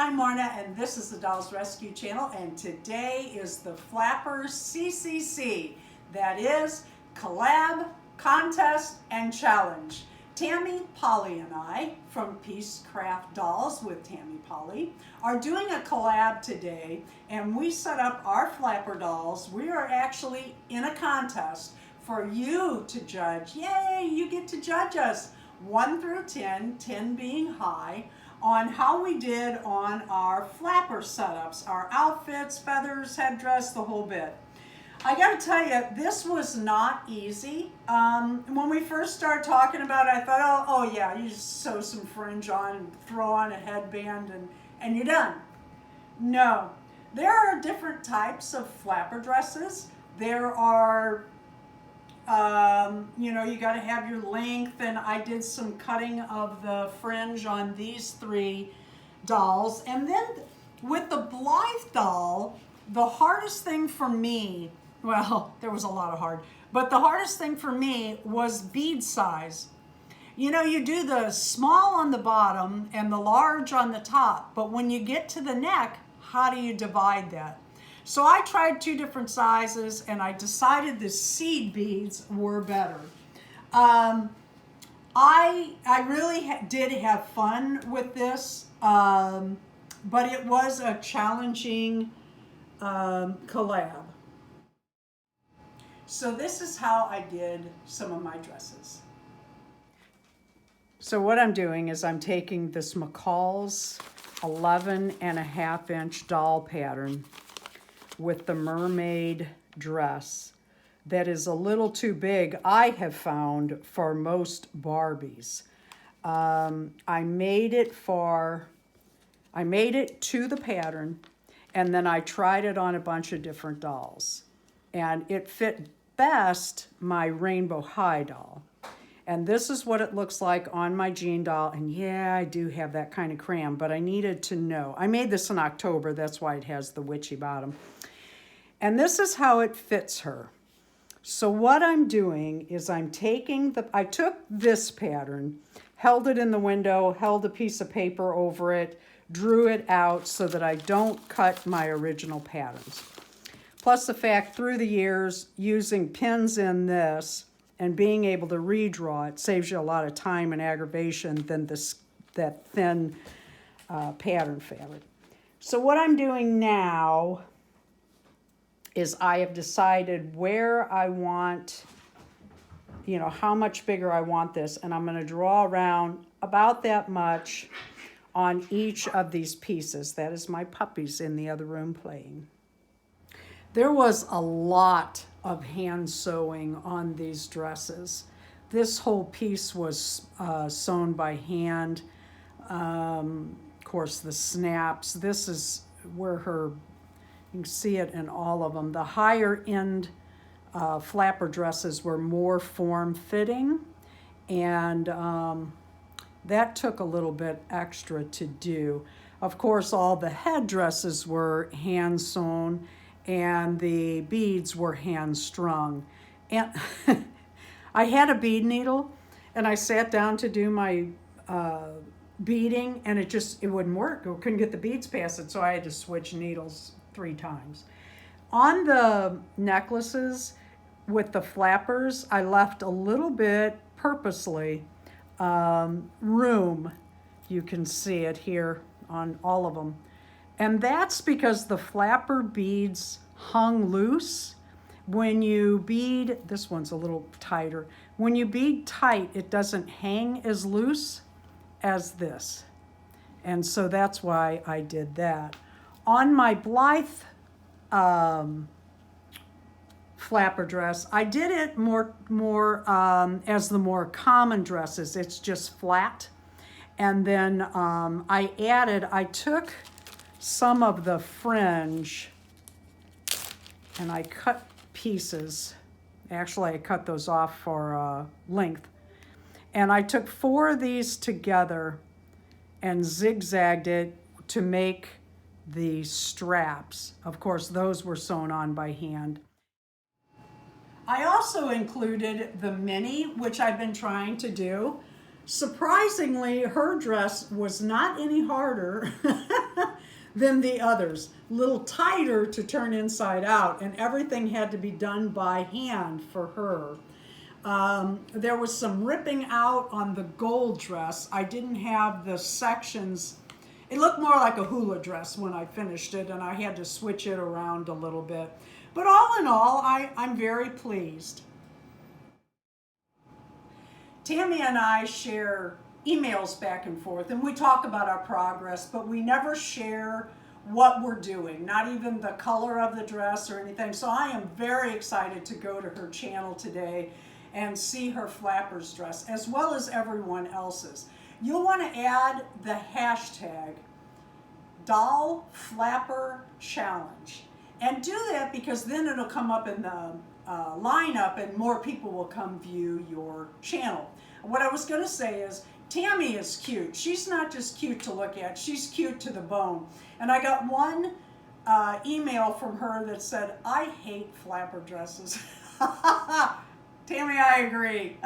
I'm Marna, and this is the Dolls Rescue Channel, and today is the Flappers CCC. That is Collab, Contest, and Challenge. Tammy Powley and I, from Peacecraft Dolls with Tammy Powley, are doing a collab today, and we set up our Flapper dolls. We are actually in a contest for you to judge. Yay, you get to judge us 1 through 10, 10 being high, on how we did on our flapper setups, our outfits, feathers, headdress, the whole bit. I gotta tell you, this was not easy. When we first started talking about it, I thought, oh yeah, you just sew some fringe on and throw on a headband and you're done. No, there are different types of flapper dresses. There are you got to have your length, and I did some cutting of the fringe on these 3 dolls. And then with the Blythe doll, the hardest thing for me, well, there was a lot of hard, but the hardest thing for me was bead size. You know, you do the small on the bottom and the large on the top, but when you get to the neck, how do you divide that? So I tried 2 different sizes, and I decided the seed beads were better. I really did have fun with this, but it was a challenging collab. So this is how I did some of my dresses. So what I'm doing is I'm taking this McCall's 11.5-inch doll pattern with the Mermaid Dress that is a little too big, I have found, for most Barbies. I made it to the pattern, and then I tried it on a bunch of different dolls, and it fit best my Rainbow High doll. And this is what it looks like on my jean doll. And yeah, I do have that kind of cram, but I needed to know. I made this in October, that's why it has the witchy bottom. And this is how it fits her. So what I'm doing is I took this pattern, held it in the window, held a piece of paper over it, drew it out so that I don't cut my original patterns. Plus the fact, through the years, using pins in this and being able to redraw it saves you a lot of time and aggravation than that thin pattern fabric. So what I'm doing now is I have decided where I want, how much bigger I want this, and I'm going to draw around about that much on each of these pieces. That is my puppies in the other room playing. There was a lot of hand sewing on these dresses. This whole piece was sewn by hand. Of course, the snaps. This is where you can see it in all of them. The higher end flapper dresses were more form-fitting, and that took a little bit extra to do. Of course, all the headdresses were hand-sewn, and the beads were hand-strung. And I had a bead needle, and I sat down to do my beading, and it wouldn't work. I couldn't get the beads past it, so I had to switch needles 3 times. On the necklaces with the flappers, I left a little bit purposely room. You can see it here on all of them. And that's because the flapper beads hung loose. When you bead, this one's a little tighter. When you bead tight, it doesn't hang as loose as this. And so that's why I did that. On my Blythe flapper dress, I did it more as the more common dresses. It's just flat. And then I took some of the fringe and I cut pieces. Actually, I cut those off for length. And I took 4 of these together and zigzagged it to make the straps. Of course, those were sewn on by hand. I also included the mini, which I've been trying to do. Surprisingly, her dress was not any harder than the others, a little tighter to turn inside out, and everything had to be done by hand for her. There was some ripping out on the gold dress. I didn't have the sections. It looked more like a hula dress when I finished it, and I had to switch it around a little bit. But all in all, I'm very pleased. Tammy and I share emails back and forth, and we talk about our progress, but we never share what we're doing, not even the color of the dress or anything. So I am very excited to go to her channel today and see her flappers dress, as well as everyone else's. You'll want to add the hashtag Doll Flapper Challenge. And do that because then it'll come up in the lineup and more people will come view your channel. What I was going to say is, Tammy is cute. She's not just cute to look at, she's cute to the bone. And I got one email from her that said, I hate flapper dresses. Tammy, I agree.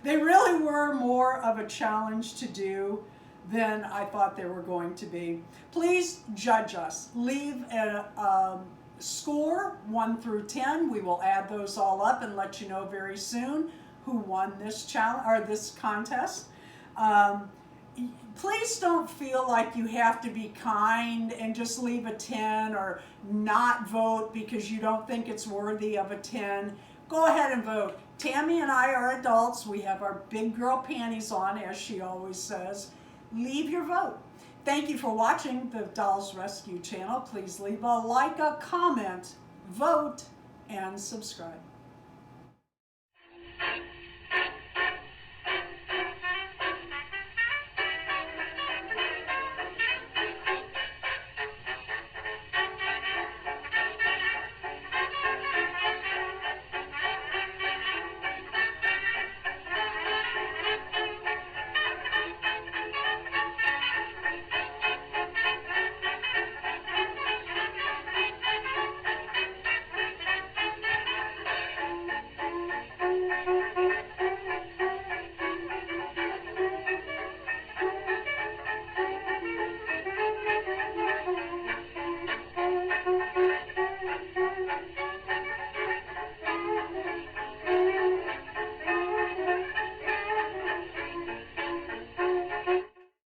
They really were more of a challenge to do than I thought they were going to be. Please judge us. Leave a score 1 through 10. We will add those all up and let you know very soon who won this challenge or this contest. Please don't feel like you have to be kind and just leave a 10 or not vote because you don't think it's worthy of a 10. Go ahead and vote. Tammy and I are adults. We have our big girl panties on, as she always says. Leave your vote. Thank you for watching the Dolls Rescue channel. Please leave a like, a comment, vote, and subscribe.